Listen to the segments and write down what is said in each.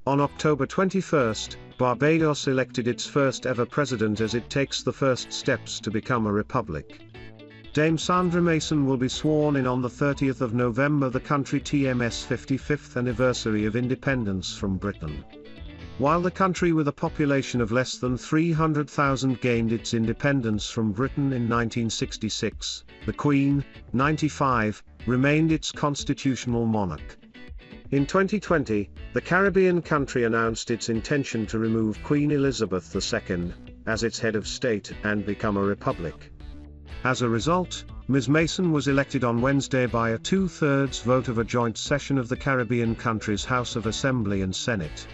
On October 21, Barbados elected its first ever president as it takes the first steps to become a republic. Dame Sandra Mason will be sworn in on the 30th of November, the country TM's 55th anniversary of independence from Britain. While the country with a population of less than 300,000 gained its independence from Britain in 1966, the Queen, 95, remained its constitutional monarch. In 2020, the Caribbean country announced its intention to remove Queen Elizabeth II as its head of state and become a republic. As a result, Ms. Mason was elected on Wednesday by a 2/3 vote of a joint session of the Caribbean country's House of Assembly and Senate.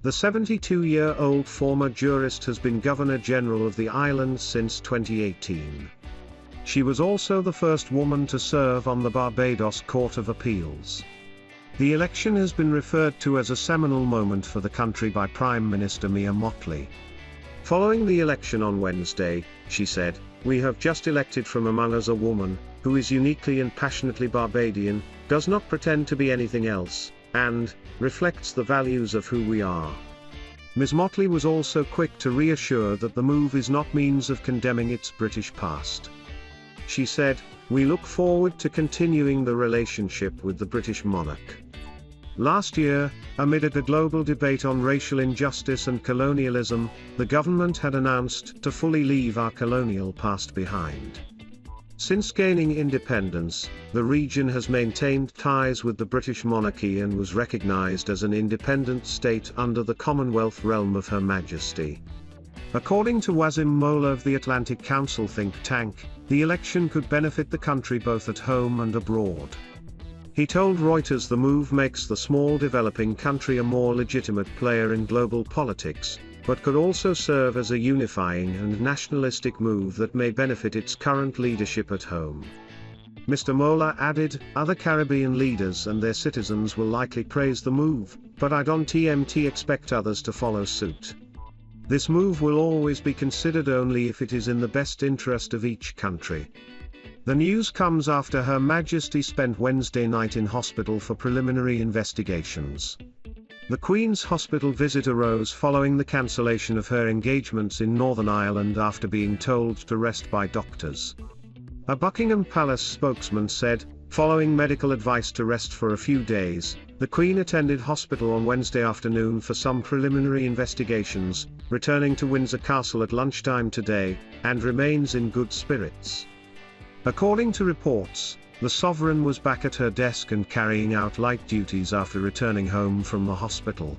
The 72-year-old former jurist has been Governor-General of the island since 2018. She was also the first woman to serve on the Barbados Court of Appeals. The election has been referred to as a seminal moment for the country by Prime Minister Mia Mottley. Following the election on Wednesday, she said, "We have just elected from among us a woman, who is uniquely and passionately Barbadian, does not pretend to be anything else, and reflects the values of who we are." Ms. Mottley was also quick to reassure that the move is not means of condemning its British past. She said, "We look forward to continuing the relationship with the British monarch." Last year, amid a global debate on racial injustice and colonialism, the government had announced to fully leave our colonial past behind. Since gaining independence, the region has maintained ties with the British monarchy and was recognized as an independent state under the Commonwealth realm of Her Majesty. According to Wazim Mowla of the Atlantic Council think tank, the election could benefit the country both at home and abroad. He told Reuters the move makes the small developing country a more legitimate player in global politics, but could also serve as a unifying and nationalistic move that may benefit its current leadership at home. Mr. Mowla added, "Other Caribbean leaders and their citizens will likely praise the move, but I don't expect others to follow suit. This move will always be considered only if it is in the best interest of each country." The news comes after Her Majesty spent Wednesday night in hospital for preliminary investigations. The Queen's hospital visit arose following the cancellation of her engagements in Northern Ireland after being told to rest by doctors. A Buckingham Palace spokesman said, following medical advice to rest for a few days, the Queen attended hospital on Wednesday afternoon for some preliminary investigations, returning to Windsor Castle at lunchtime today, and remains in good spirits. According to reports, the sovereign was back at her desk and carrying out light duties after returning home from the hospital.